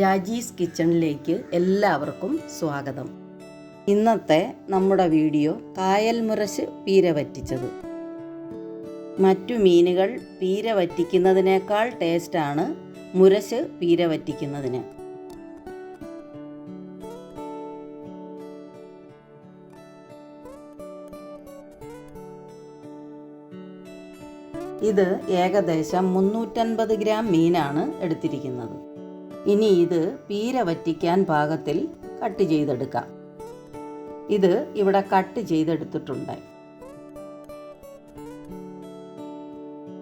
രാജീസ് കിച്ചണിലേക്ക് എല്ലാവർക്കും സ്വാഗതം. ഇന്നത്തെ നമ്മുടെ വീഡിയോ കായൽ മുരശ് പീര വറ്റിച്ചത്. മറ്റു മീനുകൾ പീര വറ്റിക്കുന്നതിനേക്കാൾ ടേസ്റ്റാണ് മുരശ് പീര വറ്റിക്കുന്നതിന്. ഇത് ഏകദേശം 350 ഗ്രാം മീനാണ് എടുത്തിരിക്കുന്നത്. ഇനി ഇത് പീര വറ്റിക്കാൻ പാകത്തിൽ കട്ട് ചെയ്തെടുക്കാം. ഇത് ഇവിടെ കട്ട് ചെയ്തെടുത്തിട്ടുണ്ട്.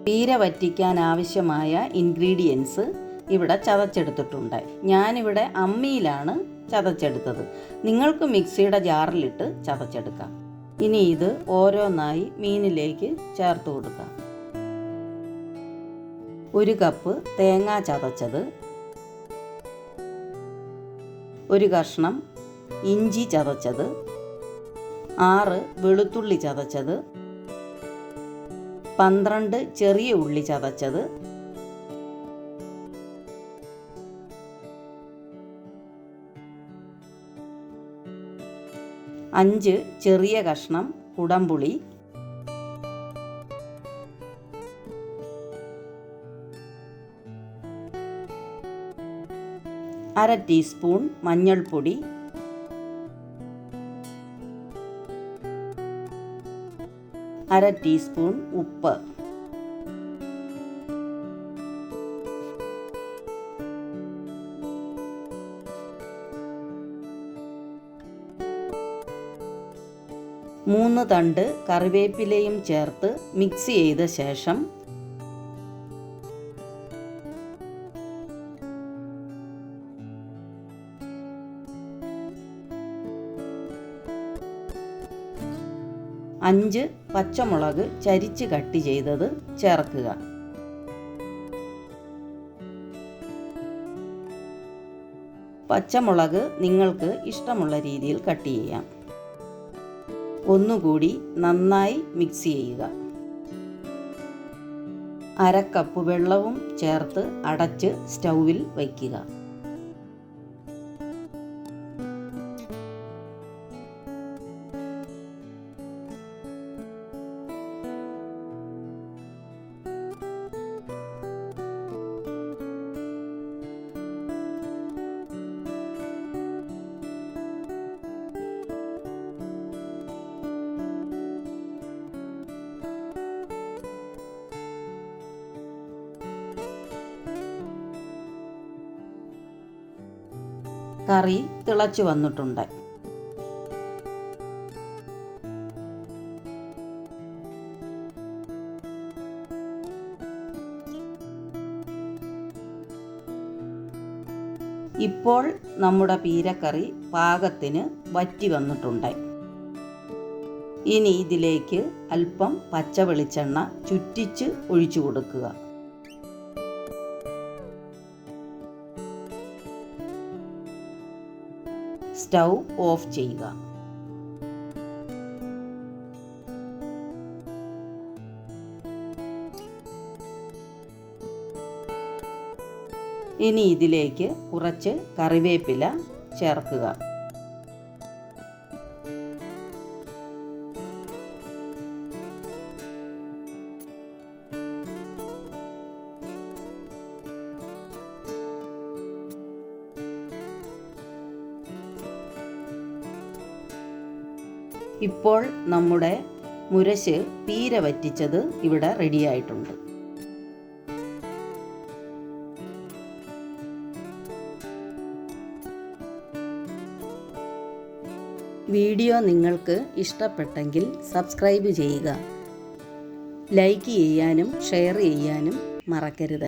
പീര വറ്റിക്കാൻ ആവശ്യമായ ഇൻഗ്രീഡിയൻസ് ഇവിടെ ചതച്ചെടുത്തിട്ടുണ്ട്. ഞാനിവിടെ അമ്മിയിലാണ് ചതച്ചെടുത്തത്. നിങ്ങൾക്ക് മിക്സിയുടെ ജാറിലിട്ട് ചതച്ചെടുക്കാം. ഇനി ഇത് ഓരോന്നായി മീനിലേക്ക് ചേർത്ത് കൊടുക്കാം. 1 കപ്പ് തേങ്ങ ചതച്ചത്, 1 കഷ്ണം ഇഞ്ചി ചതച്ചത്, 6 വെളുത്തുള്ളി ചതച്ചത്, 12 ചെറിയ ഉള്ളി ചതച്ചത്, 5 ചെറിയ കഷ്ണം കുടംപുളി, 1/2 ടീസ്പൂൺ മഞ്ഞൾപ്പൊടി, 1/2 ടീസ്പൂൺ ഉപ്പ്, മൂന്ന് തണ്ട് കറിവേപ്പിലയും ചേർത്ത് മിക്സ് ചെയ്ത ശേഷം അഞ്ച് പച്ചമുളക് ചരിച്ച് കട്ട് ചെയ്തത് ചേർക്കുക. പച്ചമുളക് നിങ്ങൾക്ക് ഇഷ്ടമുള്ള രീതിയിൽ കട്ട് ചെയ്യാം. ഒന്നുകൂടി നന്നായി മിക്സ് ചെയ്യുക. 1/2 കപ്പ് വെള്ളവും ചേർത്ത് അടച്ച് സ്റ്റൗവിൽ വയ്ക്കുക. കറി തിളച്ചു വന്നിട്ടുണ്ട്. ഇപ്പോൾ നമ്മുടെ പീരക്കറി പാകത്തിന് വറ്റി വന്നിട്ടുണ്ട്. ഇനി ഇതിലേക്ക് അല്പം പച്ച വെളിച്ചെണ്ണ ചുറ്റിച്ച് ഒഴിച്ചു കൊടുക്കുക. സ്റ്റൗ ഓഫ് ചെയ്യുക. ഇനി ഇതിലേക്ക് കുറച്ച് കറിവേപ്പില ചേർക്കുക. ഇപ്പോൾ നമ്മുടെ മുരശ് പീര വറ്റിച്ചത് ഇവിടെ റെഡിയായിട്ടുണ്ട്. വീഡിയോ നിങ്ങൾക്ക് ഇഷ്ടപ്പെട്ടെങ്കിൽ സബ്സ്ക്രൈബ് ചെയ്യുക. ലൈക്ക് ചെയ്യാനും ഷെയർ ചെയ്യാനും മറക്കരുത്.